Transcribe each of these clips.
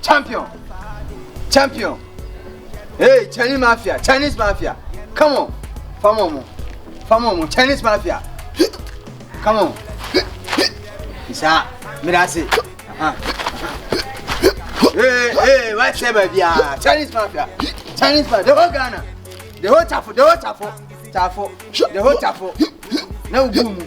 Champion. Hey, Chinese Mafia. Come on. Famo, Chinese Mafia. Come on. Isa, mirasi. Hey, what's that, baby? Chinese Mafia. The whole Ghana. The whole Tafo. The whole Tafo. No boom.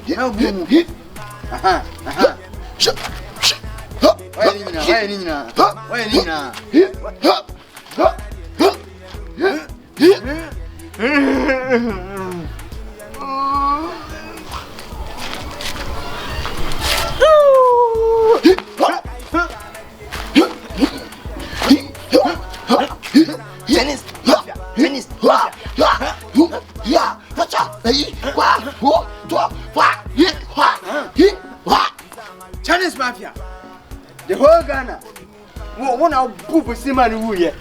Why Chinese Mafia. The whole Ghana. One of Boo Simon who ye.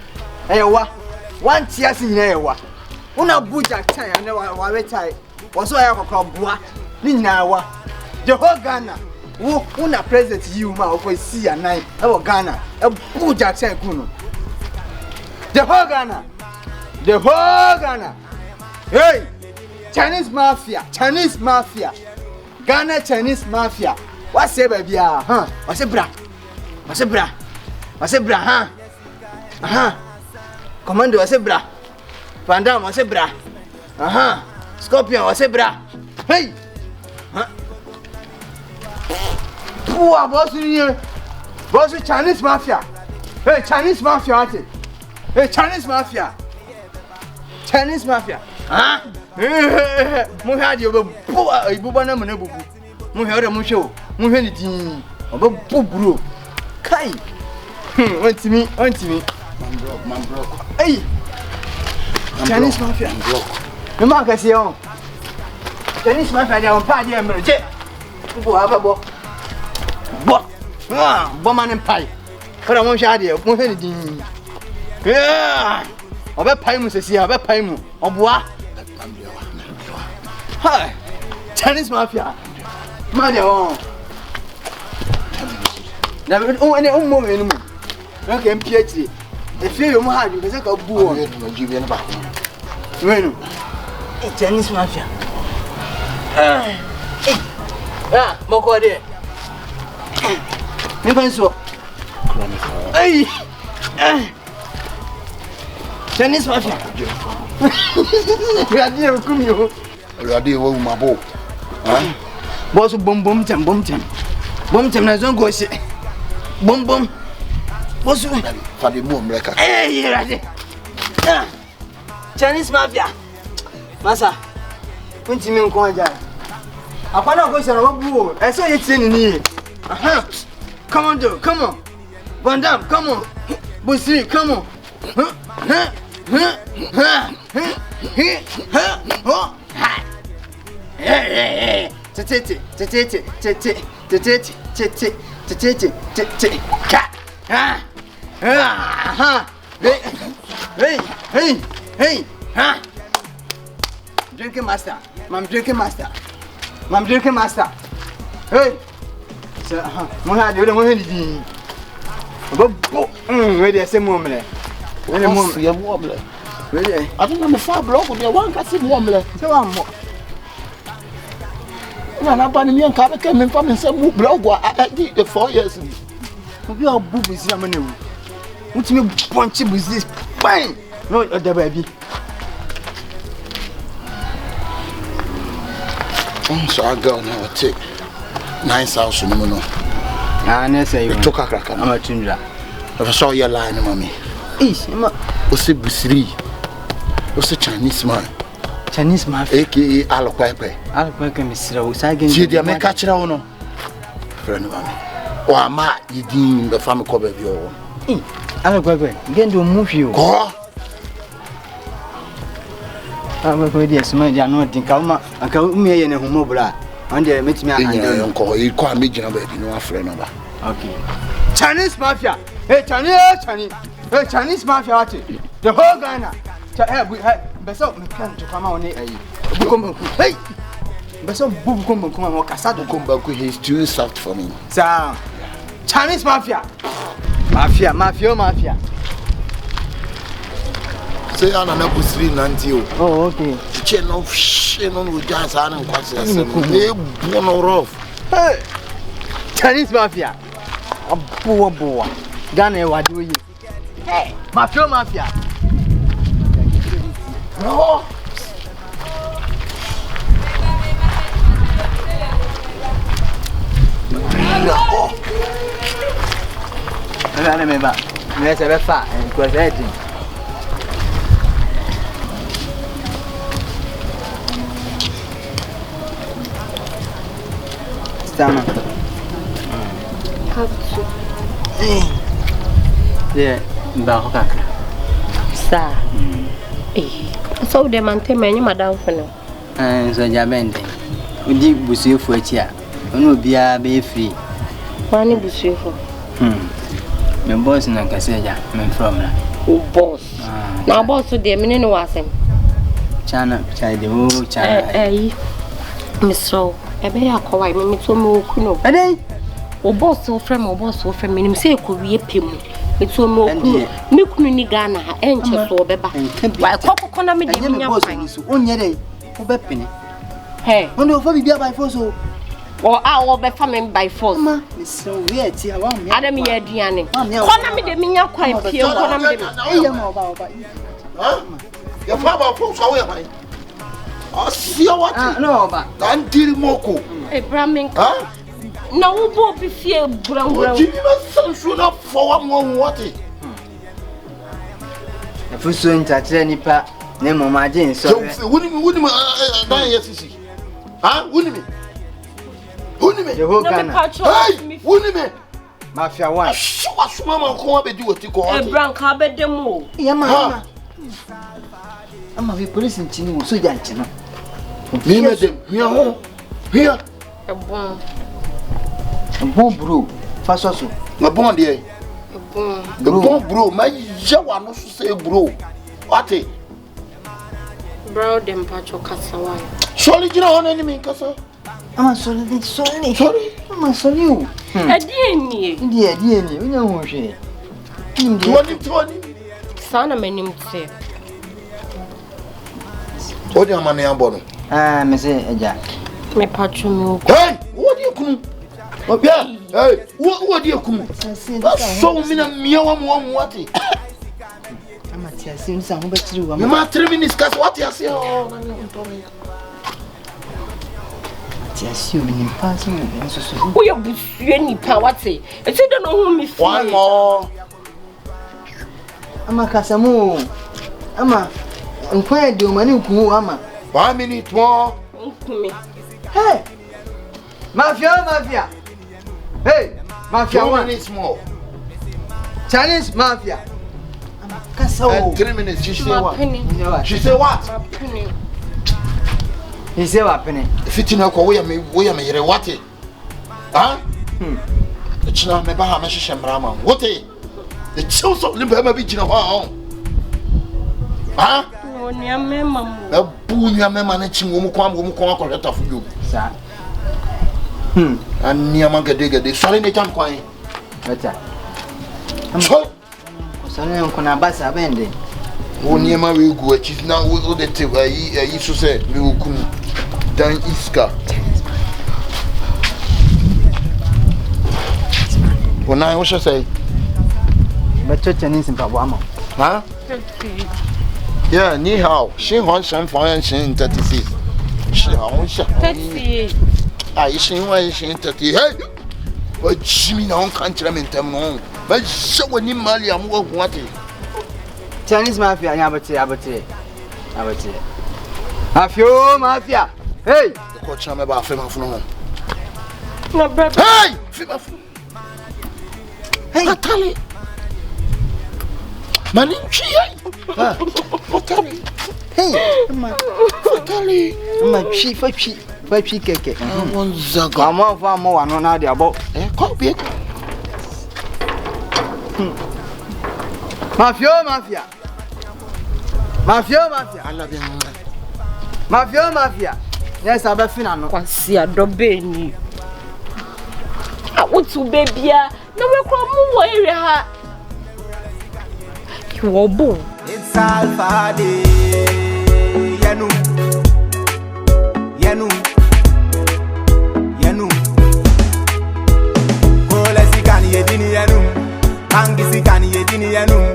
Ewa. One tears in Ewa. One of Buja Chai and Waretai. Was so I have a bois. Ninawa. The whole Ghana. One of present you, ma, for sea and night. Our Ghana. A Buja Chai Kuno. The whole Ghana. Hey! Chinese Mafia. Ghana Chinese Mafia. What's say baby? Huh? What's a bra, huh? Commando, what's a bra? Van Damme, what's a bra? Scorpion, what's a bra? Hey! Huh? Poor boss here. Boss Chinese Mafia. Hey, Chinese Mafia. Huh? Mohad you poor Ibubana Munabu. Mohada Musho. Mohani. About Bubro. Kai. Want to me. Man broke. Hey. Chinese Mafia. The market is on. Chinese Mafia, they are party and merge. Go have a book. Woman and pie. But I won't share you. Mohani. Yeah. About Pimus, I see about Pimu. Of what? Hi. Chinese Mafia. Mother. Never own any own moment. Okay, PhD. If you had you, because I got boo. Bueno, Chinese Mafia. Moko de. Never so. Hey, Chinese Mafia. You are dear, come you. You are dear, my boy. Boss, boom, jam. Na zone go see. Boom. Boss, for the boom like. Hey, you ready? Chinese Mafia. Masa. Kunti me nko aja. Apana go say no bu. E so yeti ni. Come on. Van Damme, come on. Busiri, come on. Hey. Hey. Drinking master. I'm drinking master. Hey. So, Mohad, you don't want anything. Where they say moment. Where the moment you warm. Really? I don't know far block with your one cat warm. So I'm more. Na ba ni nka be kem mfa me nsem blog a di 4 years ni obi a bu busi amane wu utimi punch busi fine no other baby so I go now take 9,000 no na say you took a am a Tundra if I saw your line mommy ish ma o se busiri o se Chinese Mafia aka alokwepe misira usage nje dia me ka kire wo no friend mama o ama yidin be fam ko ba bi o alokwepe ngende o mufio ko alokwepe dia suma dia no din ka uma aka umie ye ne humo bra on dia metimi ahanda ko e ko amegina ba bi no afre no ba okay Chinese Mafia Chinese Mafia what the whole Ghana Beso me kan to come on ayi. Hey. Beso bubu kombo kasado kombo he is too soft for me. Sir. Chinese Mafia. Mafia. Say I'm not busy nanti. Oh, okay. Chain of shit on with jazz and quite they born rough. Hey, Chinese Mafia. A boa. Ghana, what do you? Hey, Mafia. No. I remember. Let's have a fat and it was editing. Stammer. Have to. Yeah, Boga. Sir. So the man take my madam for now. So Jabende. We did Bussy for a chair. No be free. One Bussy for. My boss in Ancasaja, my from boss. Now, boss, to the minute was him. China, China. Miss So, I bet I call me to move. No, a day. O boss so from o boss so from me, say, could be a pim. It's so more milk me Ghana, and just so beba. Why, Coco, me, the boss, only a day. Who bepping? Hey, no, no, for me, by force. Or our be famine by force. So weird, see, I want me. Adam, ye, Diane. Corner me the minya quite pure. Your father folks away. I see what no, but until Moko. A Brahmin, huh? No, will be fear brown. Some should not for one more water. If you soon touch any part, name of my jeans. So, wouldn't me, huh? Wouldn't me. The whole Hey, wouldn't me? Mafia one. Show us, Mamma, come up and do what you call a brown carpet demo. Yeah, I'm a police in Chino, so young. Me, madam, here. A bomb. A bomb brew. Fast also. My bond, dear. The bomb brew, my Jawan also say brew. What it? Brown them patch or Cassawan. Surely, you know, enemy, Cassa. I'm sorry. I'm sorry. A dear, we know what she. 20. Son of my name say. What do you money on board? Miss Eja. My patron. Hey, what do you come? Hey, what do you come? So many meow one what? I'm at your sins, I'm about to do. You might 3 minutes, cause what you say? Assuming in passing, we are any power. It's don't know who me. One more. I'm a Casamu. I'm a quite do money. Ama 1 minute more. Hey, Mafia. Hey, Mafia. 1 minute more. Chinese Mafia. And 3 minutes. She say what? She say what? He say what penny? Fitting up away me, what it? Huh? It's not me by my shambrama. What it? The chills of Limba be in a while. Huh? No, near me, mamma. A boon, your managing woman come out of you. Sir. And near Manga Digger, they sorry they can't quiet. Better. So, I'm gonna pass a bending. Oh, near my will go, which is now with the tip. I used to say, we will come down Iska. Well, now, what shall I say? But Chinese in Pawama. Huh? Yeah, ni hao. She wants some fire and she in 36. She wants 38. I see why she in 30. Hey! But Jimmy, no country, I'm in town. But so when you marry, I'm wanting. Chinese Mafia, Abate. Mafia. Hey! The coach, I'm about Fema from home. No, brother. Hey! Fema from. Hey, Natali. Mani, she. Natali. Hey, Natali. my chief, cake. I want Zaga. Come on, for more, no, now they're about. Copy. Mafia. I love you. Mafia. Yes, I'm a fan. Quasi a dobeni. I want to baby. No, we're from area. wobo. It's Alpha Day. Yanu. Kola sikani yedini yanu. Bangi sikani yedini yanu.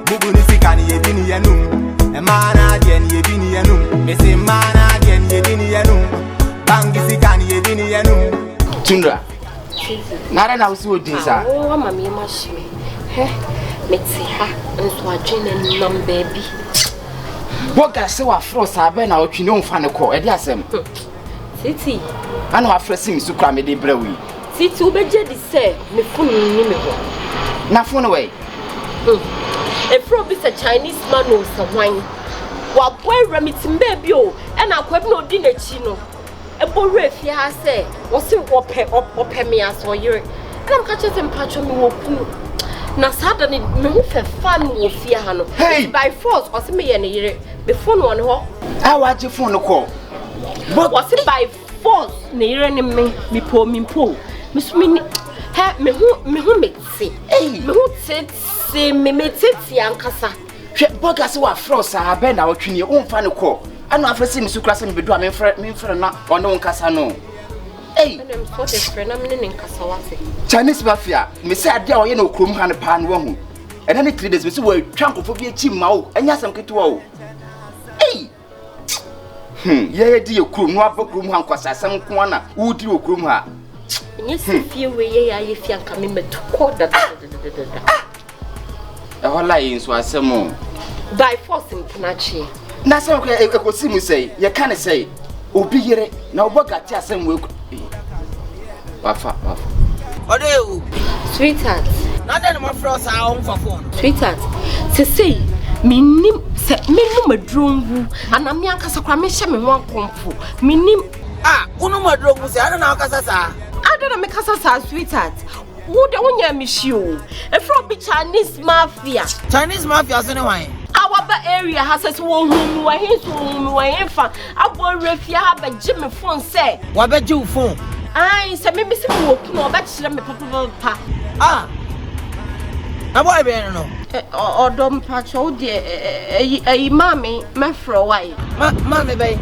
Bubuni sikani yedini yanu. Mana jen yedini yanu. Mesi mana jen yedini yanu. Bangi sikani yedini yanu. Tundra. Nara na usi odinsa. Oh, mama yema shime. He, meti ha. Nso adwene nam baby. Boga se wa fro sabe na otwini omfa ne ko. E di asem. Titi. Ana wa fresi mi sukra me de brawi. Titi obeje di se me funu ni me ho. Na funu we. E fro bi se Chinese man no sawan. Wa boy remitim baby o. E na kwa bi no di na chi no. E bo refie ha se wo se ope me aso yire. E na ka chese mpacho mi wo kunu. Na sada ni me hu fe fan wo fie ha no. By force o se me ye ne yire. Be phone won ho. A wa je phone ko. But was it by force ne yire ni me po. Me hu me ti. Me hu ti me ti ankasa. Hwe Boga se wa fro sabe na otwini omfa ne ko. Ana afresi mi sukra se me bedu a me mfre na ono nkasa no. I'm so desperate. I'm in Kasawati. Chinese Mafia, me say ade a oye na okrom ha ne pa no hu. Ena ne 3 days me say wa twankofo bi echi ma wo. Anya sam ketewa wo. Ye di okrom no abokrom ha nkwasa sam ko na wo di okrom ha. Nye si fie we ye fie anka me metuko da. E hola yin so asem. By force in Knachi. Na sam ko ekosi mu say, ye kan say obi yire na Boga ti asem we. Wafa. Odeu. Sweetheart. Nada no frost on for phone. Sweetheart. Se say minim se menu madrungu ana me ankasa kwa me hye me ho akomfo. Minim Unu madrungu se ana na akasa sa. Ada na me kasa sa sweetheart. Wo de wonya me hye o. E from be Chinese Mafia. Chinese Mafia so ne wan. Our area has a swung who I hate whom I am fan. I will refuse have a Jimmy phone say. What bet you phone? I said, maybe some walking or bet you me papa. Now, boy, no. Or don't patch oh dear, a mammy, my fro away. Mammy, babe.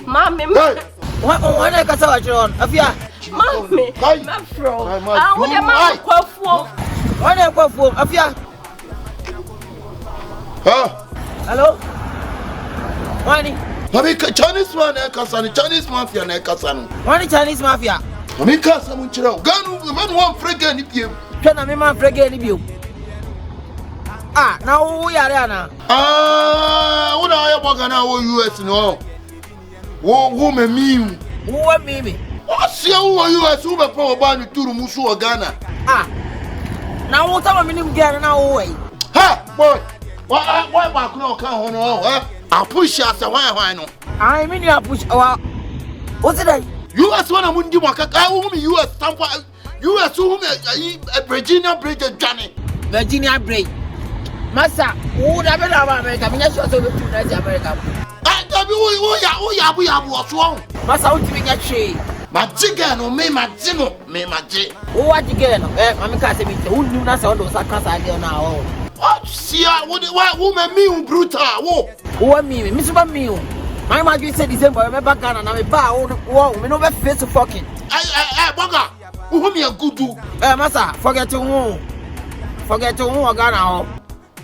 Mammy, what I got so much on? Of ya, mammy, my fro. I want a man quite for. What I go for? Of ya. Hello? Wani? Chinese one Chinese Mafia na kasan. Wani Chinese Mafia? Mami kasa mun chira. Ganu man wan frega ni piem. Tena me man frega ni bio. Na wo yare ana. Una ya Boga na wo US no. Wo me mi. Wo mi. O sia wo US wo be pa oba ni turu musu o Ghana. Na wo tama minim Ghana na wo wai. Boy. Why back no kan ho no I push as a why no. I mean you push what's it? US one amundi maka wo me US stamp US wo me Virginia Bridge Johnny. Virginia Bridge. Masa, wo da be na America, me sure so be to America. Wo ya so. Masa wo timi nya hwe. Ma jiga no me ma ji no me ma ji. Wo wa jiga no mama ka se me wo nim na se wo do sakasa ade na wo. See, woman, me brutal. Who me, Miss Bamio. My mother said December, remember Ghana, and I bow, we know face to fucking. Boga, who me a good do? Massa, forget to who Ghana.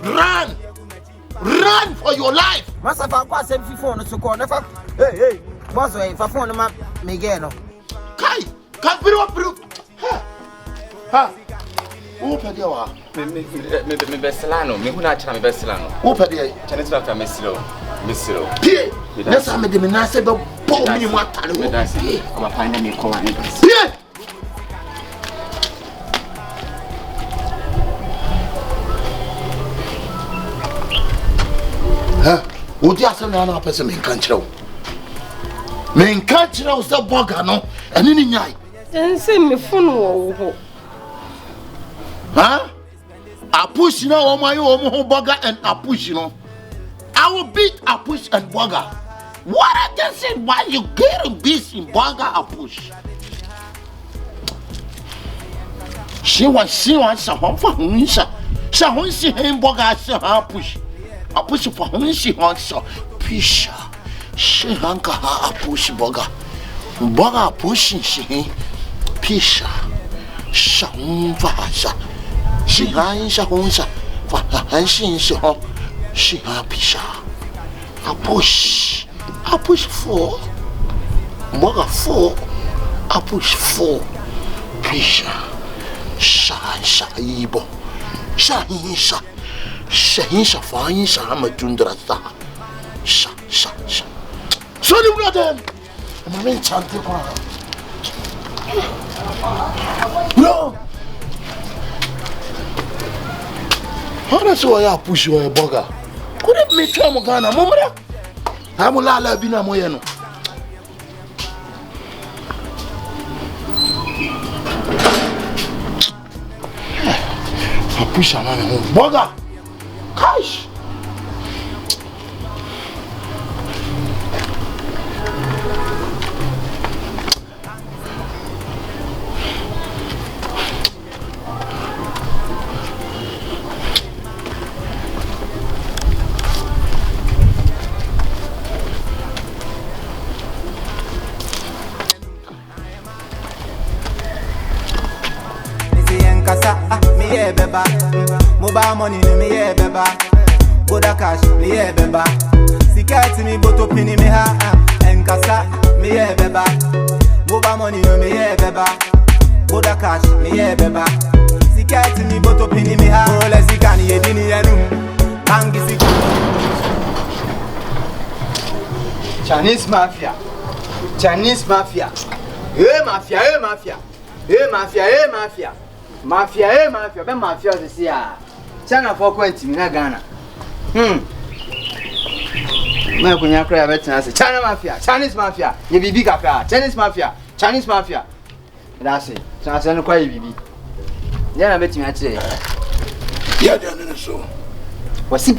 Run for your life. Massa, if I was 74 so called, never. Hey, boss, if I phone him up, Miguel. Kai, can't be up. Ha. Who pay you? Me bestelano, me huna chana me bestelano. Who pay you? Chinese Mafia mesilo. Pie. Nessa me de menase be bo me mwata me dance. Ama panya me ko wan dance. Pie. Odi asem na na pese me kan kire wo. Me kan kire wo se Boga no, eni ni nyai. Ense me phone wo. I push now on my own Boga and I push I will beat a push and Boga. What I just said, why you getting busy Boga a push? She was someone for whom she Shahunsi Boga push. I push for Hunsi Hansa. Pisha. She hanka ha push Boga. Boga pushing she. Pisha. Shahun Vasa. She hansa Hunsa. Hansin so. She ha pisha. I push 4. Boga 4. I push 4. Pisha. Shaibo. Shahisha. Shahisha Fahisha. I'm a Tundra. Sha. So you got them. I'm a chanting. No. How does I push you a Boga? Couldn't make Chamogana, Mumra? I'm a lala bina moyeno. I push a man home. Boga! Gosh! Beba, mobile money no me yeah beba, Boga cash me yeah beba, Sikati me boto pini me ha, Enkasa me yeah beba, mobile money no me yeah beba, Boga cash me yeah beba, Sikati me boto pini me ha, Ole sikani yedini yenu, Bangi sikani. Chinese Mafia. Hey Mafia. Mafia, be Mafia this year. China for 20 na Ghana. Na kunya kra betina say China Mafia, Chinese Mafia. Ye bibi kafia, Chinese Mafia. That's it. China no kwa ye bibi. Ye na betima ache. Yeah, they are so. Wasi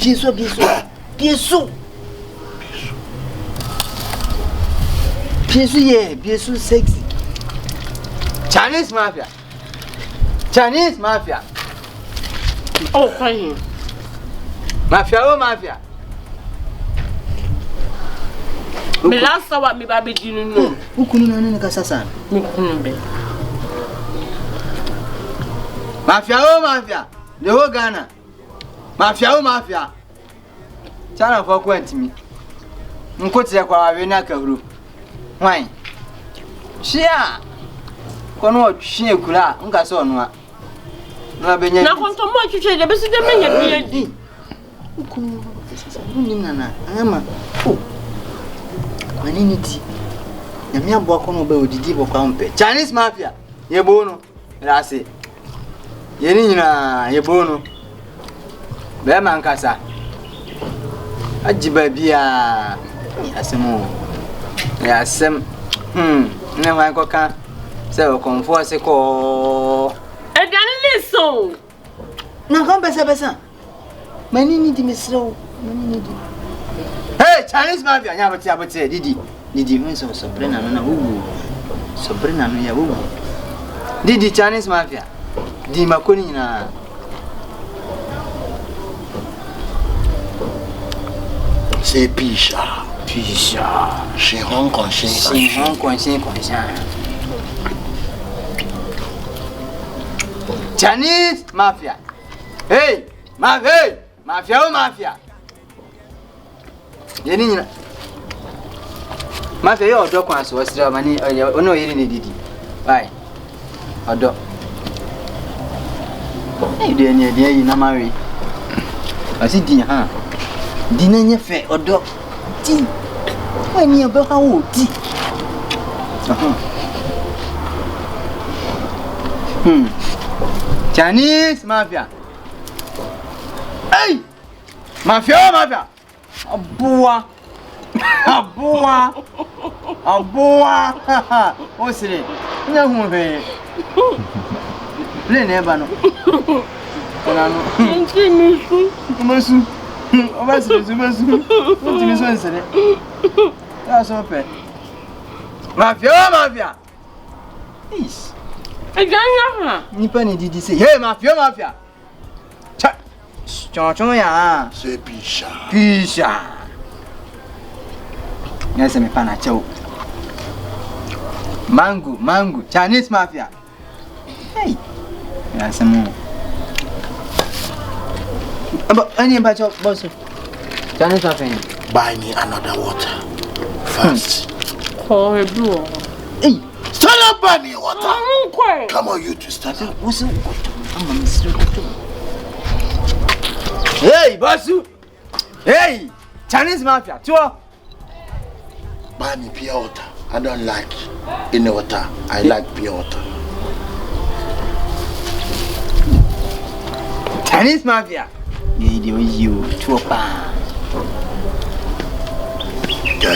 Piesu sexy. Chinese Mafia. Oh, fine. Mafia. Me last hour me baby dinu no. Ukunu na nene kasasa. Me kunbe. Mafia. The whole Ghana. Mafia. Chana for kwentimi. Nkoti ya kwa we na kahuru. Why? Shia. Kono twie kura nka se ono a. Na benya. Na konto mo twetwe de besi de menya biye. Ukunu kasasa. Nuni nana. Ama. Oh. Manini ti. Na mi abo akono ba odidi bo kwa mpe. Chinese Mafia. Yebo no. Rase. Yeni nyina yebo no. Be man kasa. Ajiba bia. Asemo. Yasem. Ne wan ko kan. Se o konfo se ko. Edane ni so. Na kan besa. Manini di misro. Manini di. Hey, Chinese Mafia, nya bote Didi me so Sabrina no na wugu. Sabrina no ya wugu. Didi Chinese Mafia. Di makoni na. C'est Pisha. Chez Hong Kong. Chinese Mafia. Hey, Mafia. Yeni nyina. Mafia yo odo kwan so wasira mani ono yiri ne Didi. Bye. Odo. Hey, de yi na mawe. Asi di ha. Di na nye fe odo. Ti. Wani obo ha wo ti. Chinese Mafia. Hey! Mafia. Aboa. O sire. Nya hu be. Le ne ba no. Ona no. Ntinusu. Masu. O ba sire zumasu. Ntinusu nsere. Ya so pe. Mafia. Is. Eganya ha. Nipa ni Didi say, "Hey, Mafia." chon ya. Say Pisha. Pisha. Yes, me pana chow. Mango, Chinese Mafia. Hey. Yes, mo. But any batch of boss. Chinese Mafia. Buy me another water. First. Oh, a blue. Hey. Stand up, buy me water. Come on, you to stand up. What's up? I'm a mystery. Hey, Basu! Hey! Chinese Mafia, tour! Buy me pure water. I don't like in the water. I like pure water. Chinese Mafia! You, tour pa.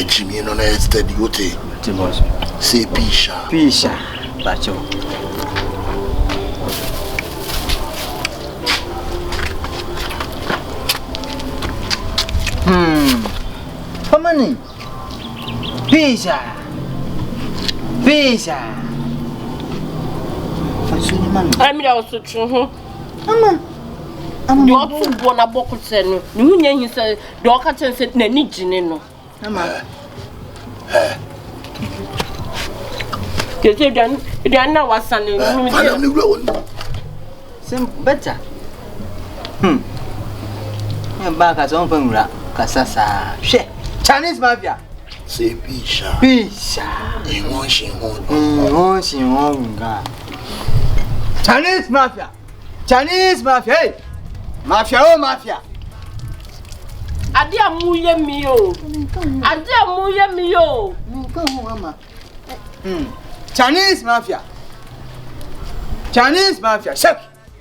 Jimmy, no, I steady. What say Pisha. Pisha, Bacho. How many? Pisha. I'm also true. I'm not too born a book sen. You know, he said, Doctor said, Nenny Ginino. Because you don't know what's on the road. Some better. I'm back as on Pumra, Casasa. She Chinese Mafia. Say Pisha. Pisha. Washing home. Chinese Mafia. Hey. Mafia, oh Mafia. Adia muye mio. Chinese Mafia.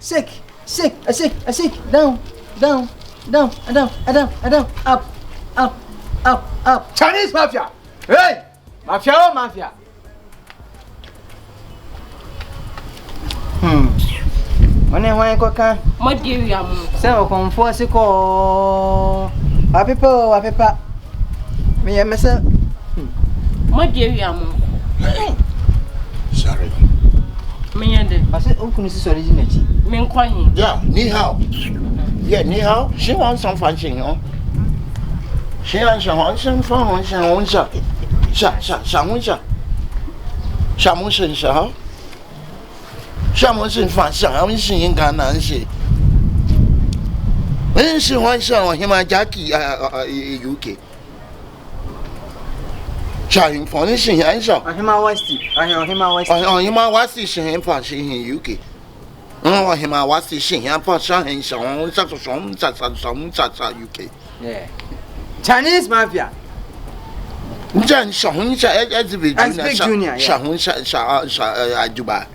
Shake. Down. Up. Chinese Mafia. Hey. Mafia, oh Mafia. When coca, my dear, so come for a call. Paper. Me and myself. My dear, Sorry. Me and I said, oh, can you see originating? Me crying. Yeah, ni hao. Yeah, ni hao. She wants some function, huh? She wants some fun. Shamun fan shang in Ghana and she. When she wants him a Jackie UK. Shine furnishing and shop. I him a what's the shame for she in UK? Oh, him a what's the shame and for shine some UK. Yeah. Chinese Mafia. Jan Shahun Junior. Shahun Dubai.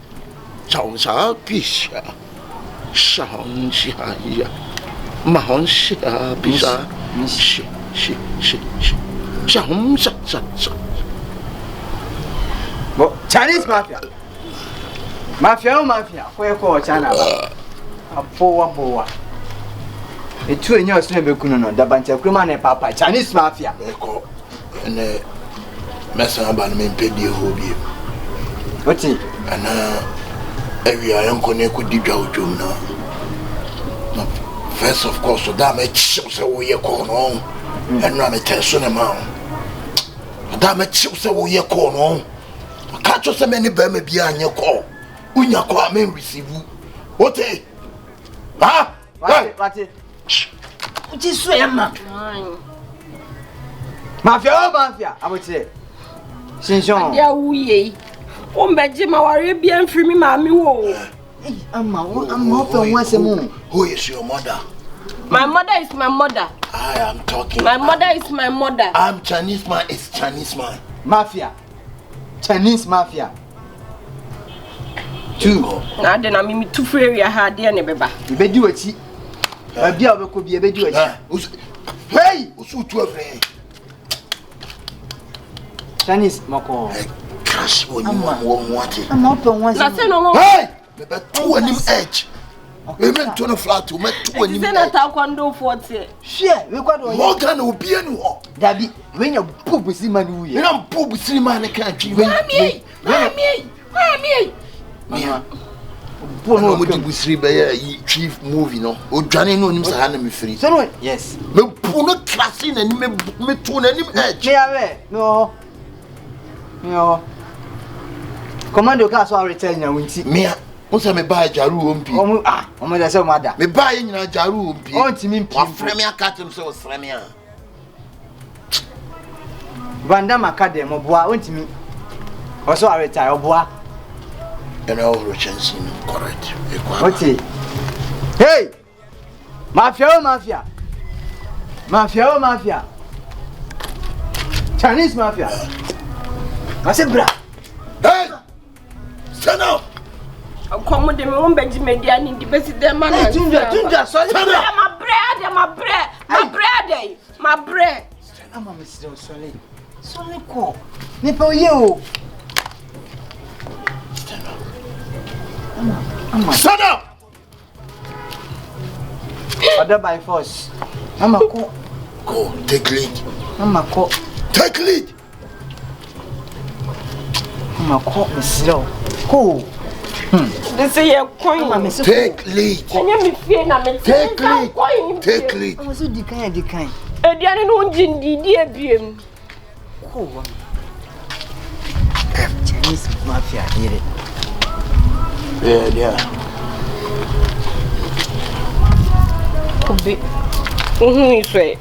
Shahun Pisha. Shahun Shia. Mahon Shia Pisha. Shahun. Chinese Mafia. Mafia. Where call China? A boa. A 2 years never could know the bunch of Grumman Papa. Chinese Mafia. And messing about me paid you who be. What's it? And every young connect with deep out to now. First, of course, so that makes so we are corn on and run a tension amount. That makes so we are corn on. Catch us a many baby behind your call. When your call may receive you. What eh? Ah, what it? What is swim? Mafia, I would say. Since you're we Jim, our bien free me, mammy. I'm hoping once a moon. Who is your mother? My mother is my mother. I am talking. My mother is my mother. I'm Chinese man, it's Chinese man. Mafia. Chinese Mafia. 2. Now then, I mean, 2 free hard, dear neighbor. You better do it. A dear could be a bed. Hey, who's 12? Chinese Moko. Crash when you want it. I'm open once. Hey! But 2 and him edge. We went to the flat to make 2 and him edge. Share, we got Morgan will be anyone. Daddy, when your poop is in my new year. You don't poop with 3 man, I can't. Mammy. no mo di busiri be ya chief movie no odwane no nim sa na me free so no yes me pu no classy na ni me tu na nim edge me ave no commando ka so return na wunti me Once me buy jaru ompi. Omo da se mada. Me buy nyina jaru ompi. Ontimi mpi. Wa frame akatem se o frame a. Banda makade mo boa ontimi. Oso a retire oboa. Ena o rochansi no correct. Okay. Hey! Mafia. Mafia. Chinese mafia. I said bra. Hey! Stand up. Come de me won beji media ni di besi dem man. Tundra, sorry. My bread. I'm a Mr. Solid. Solid ko. Nipo you. Stand up. Stand up. Order by force. I'm a ko. Go, take lead. I'm a ko. Take lead. I'm a ko, Mr. Ko. They say you're coin. Take lead. Take lead. I was so decline. Ediane no jindi di abiem. Ko. Chinese mafia here. Yeah. Kubi. Iswe.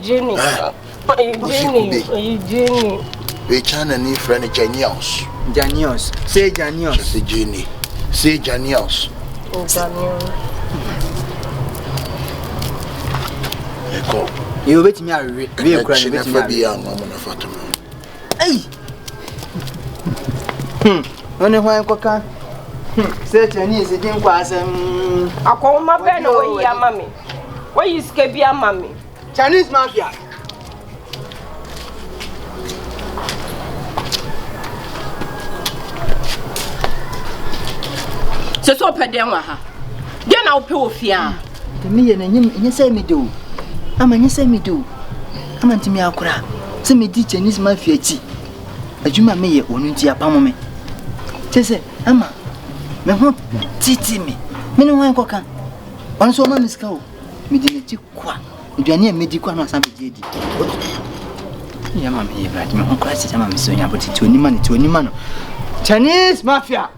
Jenny. Jenny. We chana ni friend Janios. Say Janios. Say Jenny. Say Janios. Eko. You wait me a real cry. Hey. Only why koka. Say Chinese din kwa asem. Akoma be no we ya mami. Why you scared be mami? Chinese mafia. Se so peden wa ha. De na wo pe ofia. Me ye na nye say me do. Ama nye say me do. Ama ntimi akura. Se me di Chinese mafia chi. Adwuma me ye onu nti apamo me. Tese ama me ho titi me. Me no wan koka. On so ma miska o. Me di ne ti kwa. Aduane e me di kwa no asa me di. Ya mama ye brad me ho kwa si mama so nya boti ti onima no. Chinese mafia.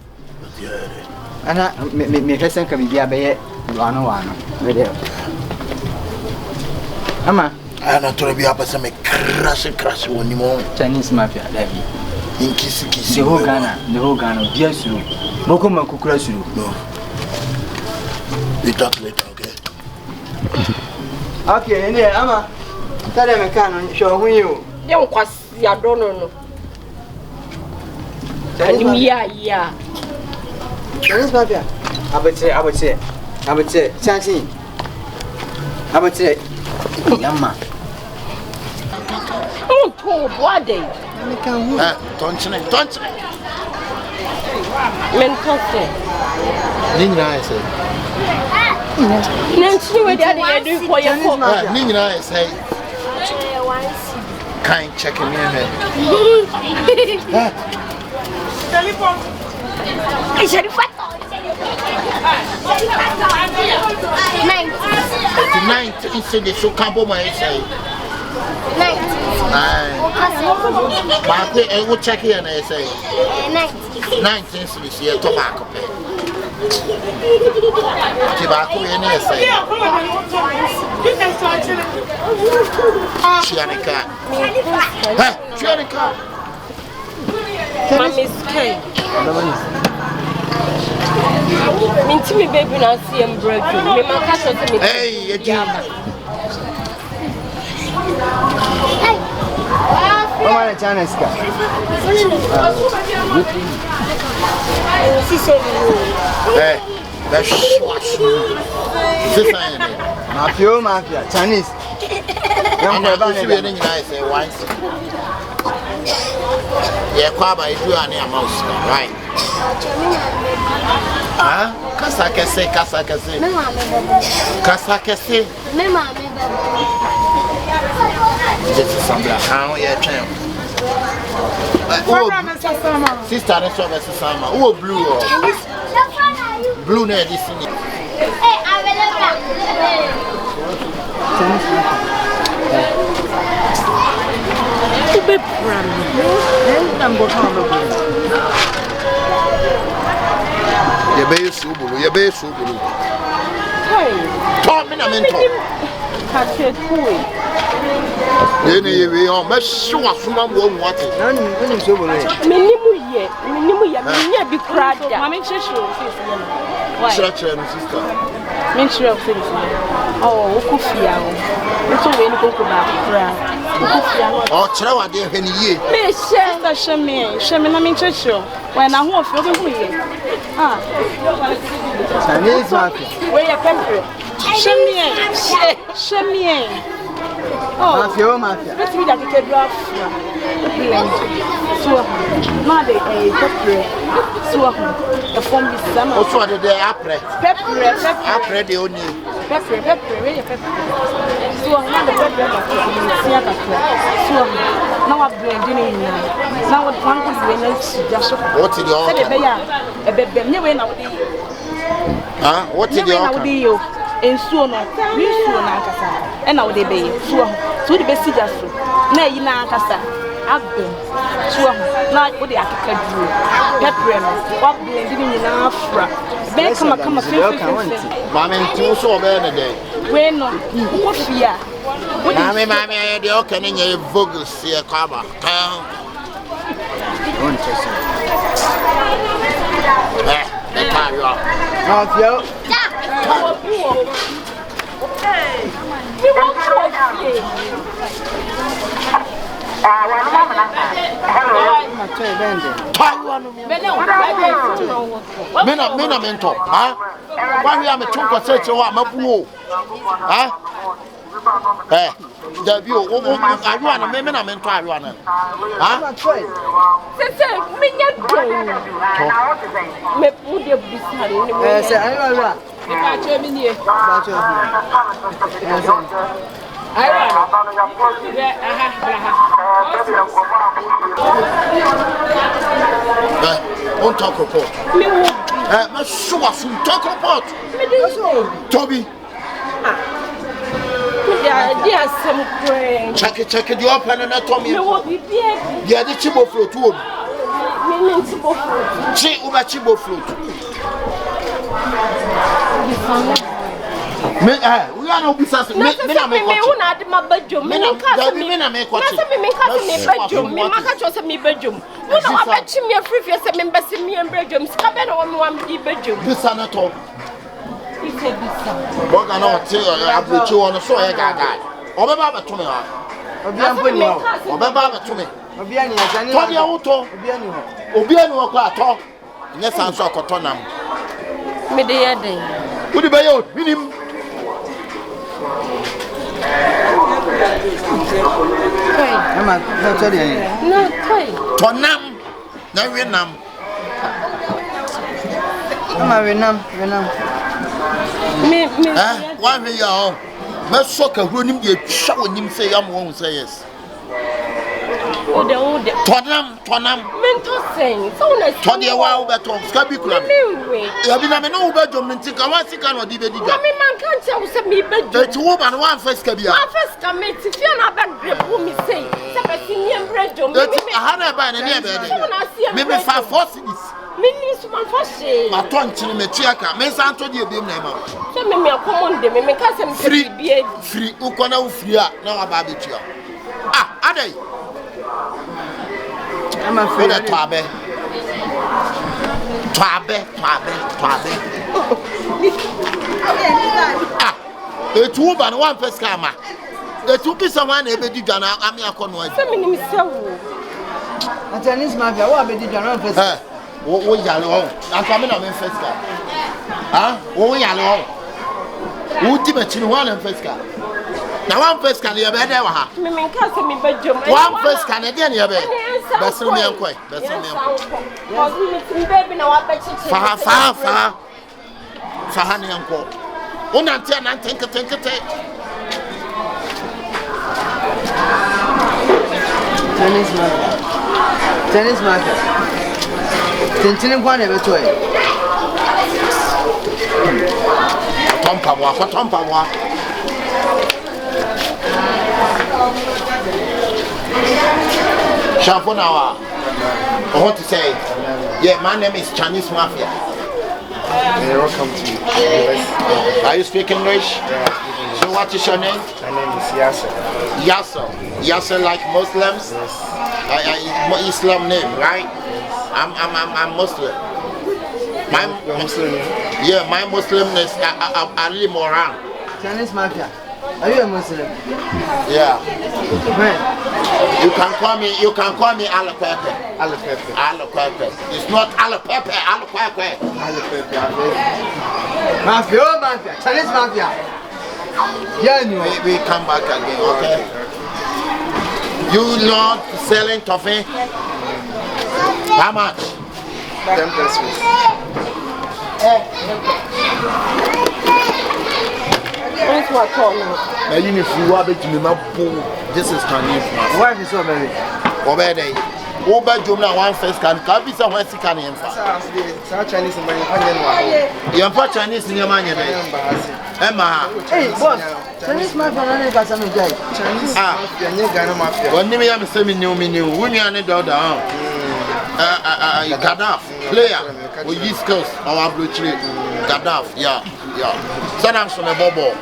Ana me hwesen ka bibia be ye wano. Video. Ama ana tora bi apasa me crash woni mo Chinese mafia David. Inkisi The whole Ghana, dear Suru. Boko Makukura Suru. No. We talk later, okay? Okay, and yeah, Ama. Tell them I can't show you. Dem kwasi adono no. Yeah. Chinese mafia. Abate. Chanting. Abate. Yama. Oh, what day? Don't. Mentoke. Nina say. Nancy we dey do for your phone. Nina say. Kind checking me here. Telephone. I said what? 19 cedi so campo my say. 19. But we check here and I say 19 cedis here tobacco pay. Tobacco in here say. Chianica. Mommy's cake. Minti me baby na see em break. Me man ka so me. Hey, Mama na China ska. Hey, that's Mafia, Chinese. Yeah, Kwaba, you do any mouse, right? Huh? Kasakese. This is some black. How you champ? Oh, sister, that's what Summer. Oh, blue. blue na this thing. Ube pram. You be subulu. Hey. Talk me na mentor. Catch it boy. Then you are much sure someone won't want it. Minimu ye, me be cried. Mama sister. Me sure things. Oh, Kufia. It's all when go back. Oh, Trawa dear Henny. Me sister Shame na me church. When I want to go here. Ah. Chinese market. Where you pepper? Shame. Oh, Mafia. let's read that you can draft. So, now they pepper. So, the form is summer. Also, the apre. Pepper. Apre the only. Pepper, where you pepper? So, now the pepper. So, now I'm blending in. Now, what one is when it's just what is your a baby? Never know. What is your Ensuo no, nsuo na akasa. E na wo de be suo ho. So de be si ja so. Na yi na akasa. Agbem. Suo ho. Na wo de akaka duro. Pepper no. Wa blend ni nyina afra. Be kama fe. Mama ntu so be na dey. We no. Wo fia. Mama e de o kan nye vogue sie kwaba. Don't touch it. Mafia. Mena mentor. Why we am a chunk of such a mapu? The view, I want a mena mentor. On talk report. Talk report. Toby. Check it, you open and Tommy. Yeah, the chibo float too. Chibo float. We are no business. Me na me na my bedroom. Me na me kwa chi. Me maka cho se me bedroom. We na abechi me free se me mbesi me bedroom. Ska be na me wan di bedroom. Bisa na to. Ise bisa. Boga na oti abuchi won so e gaga. Obeba beto me ha. Obeba beto me. Obia ni ya ni. To dia wuto. Obia ni wo kwa to. Nye sanso akoto nam. Me de ye den. Wo di be yo minim. Ama na tori ani. Na kai. Tonam na wenam. Ama wenam. Me. Wa me ya o. Me soka huro nim de twa wonim say am won say yes. Ode. Tonam. Mento sen. So na. To de wa wo beto. Ska bi kura. Ya bi na me no wo bedom ntika wa sika no di be di ga. Me man kan tell we say me bedom. E ti wo ba no wa first ka bia. Wa first ka me ti fia na ba grepu mi say. Se be si me bedom. Me aha na ba na ne be de. Me fa force this. Me ni so man for say. Ma ton chini me tiaka. Me san to de bi na ma. Se me akomonde me ka se me free ukona u free a na wa ba be tua. Adai. Ama free. Twabe. Etu ba no one first kama. Etu pisa one e be di dwa na ami akono aji. Se me ni se wo. Chinese mafia wo be di dwa na first. Wo yale ho. Aka me na me first ka. Wo yale ho. Wo di ba chini one first ka. Na one first ka ye be dey wa ha. Me ka se me bedom. One first ka na dey na ye be. Besu me enkoi. Baby na wa be chichi. Fa ne enko. Una ntia na tenkete. Chinese market. Tentine kwa na be to e. Tompa. Shampoo now. I want to say, yeah, my name is Chinese Mafia. Welcome to US. Are you speaking English? Yeah. So what is your name? My name is Yasser. Yasser like Muslims? Yes. Islam name, right? I'm Muslim. You're Muslim? Yeah, my Muslim is Ali Moran. Chinese Mafia. Are you a Muslim? Yeah. When? You can call me Alapepe. Alapepe. It's not Alapepe, Alapepe. Mafia. Chinese Mafia. Yeah, anyway. We come back again, okay? You not selling coffee? How much? 10 pesos. Now you need to walk to me, my pool. This is Chinese. Wife is so baby. Obey. Oba Jumna one first can be somewhere sick and Chinese in my you're Chinese in your man. Emma. Hey, boss. Chinese Mafia, got some guy. Chinese Mafia. When you am saying new, when you are not down. Gaddafi, player, we use skills, our blue tree. Gaddafi, yeah. Send us from a bubble.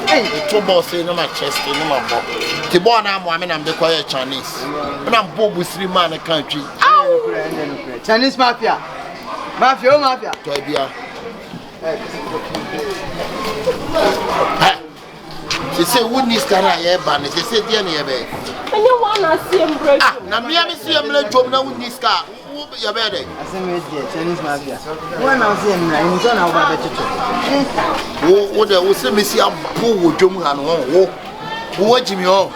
Hey, 2 balls in my chest, in my ball. Tibon, I'm the quiet Chinese. And I'm Bob with 3 man a country. Chinese Mafia. Mafia. She said, wouldn't this car I ban? She said, dear neighbor. And you want to see him break. Now, me, I see him let you know this car. You're better. I said, Chinese Mafia. When I see him, he's on our better. What there was a missing pool with Jum and who watch Jimmy on?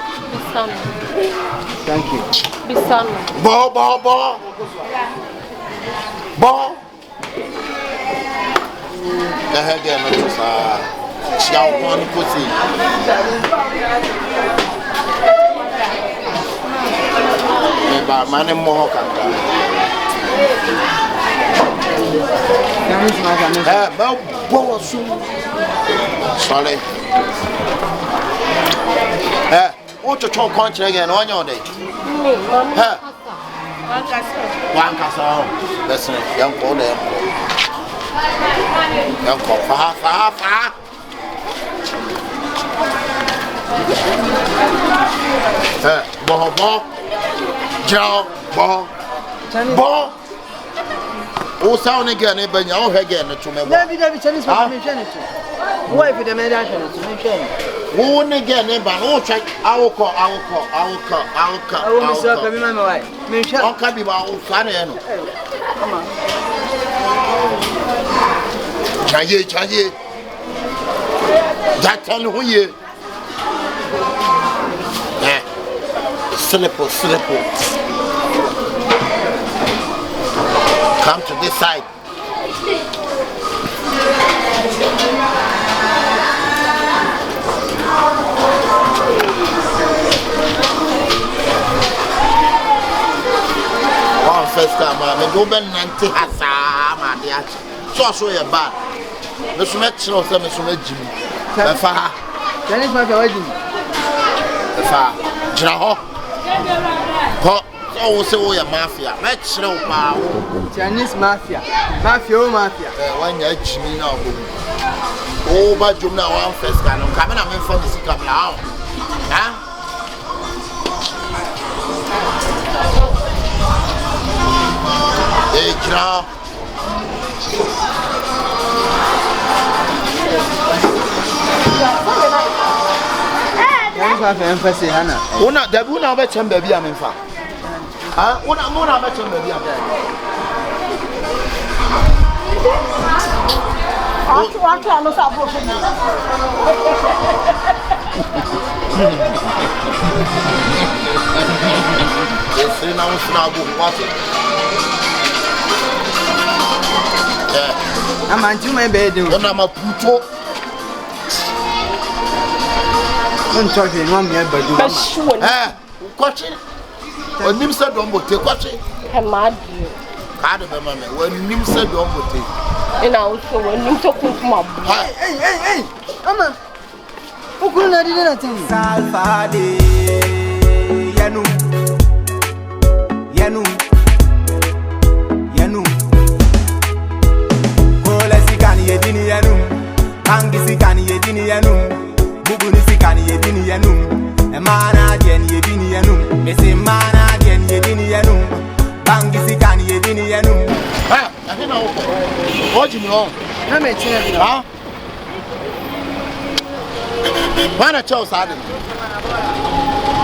Thank you. Bisan. Ball. The head there, Chow one pussy. My name Mohoka. Sorry. What you talk country again on your day? One castle. Listen, young boy, young cop, far. Boga, Joe, Boga. Oh, sound again, but you again to me. David Chinese Mafia. Why for the medicine? Won't again, but no check. I will call. I'll come about Fanny. Come on. Chaye. That tell who you. Slipper. Come to this side. One first time, I go back 90 Hassan, dear. So you're bad. Mr. Metro, Mr. Jimmy. Chinese Mafia wedding. Jaho. Oh, so we are Mafia. Metro power. Chinese Mafia. When you're Jimmy now. Oh, but you know, one first time. I'm coming up in front of the couple now. Hey, Jaho. Emphasis, Hannah. Una, the Buna bet him baby, I'm in fact. Una bet him baby. I'm on my bed. I'm a puto. Don't talk to one here, but you watch it. When you said, don't take watch it. I'm mad. When you said, don't take. And also when you talk with my Hey, Mama. Who couldn't I do anything? Salfade, Yanu, Kola sikani yedini yanu, Angi sikani yedini yanu, Buguni sikani yedini yanu, Emana jen yedini yanu, Mese mana jen yedini yanu, Bangi sikani yedini yanu. Ha, I think now. What you know? I'm a child. Huh? Why not tell Sadin?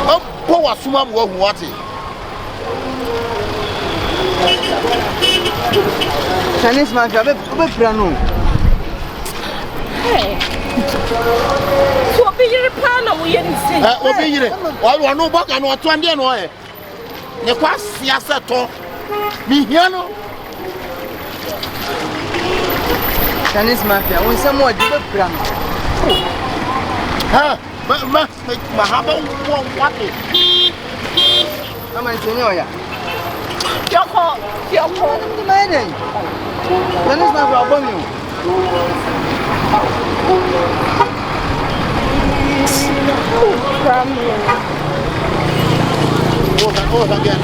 Oh, poor Sumam won't watch it. Chinese Mafia, be prano. So be your partner, we didn't say. Obey it. All one no back and what 20 and why? The quas Yasato. Me here no. Chinese Mafia, when someone did a prano. Ha, Mahaba won't what it. I'm a senior. Your call. The man. Chinese Mafia, I'll bomb you. Oh, again,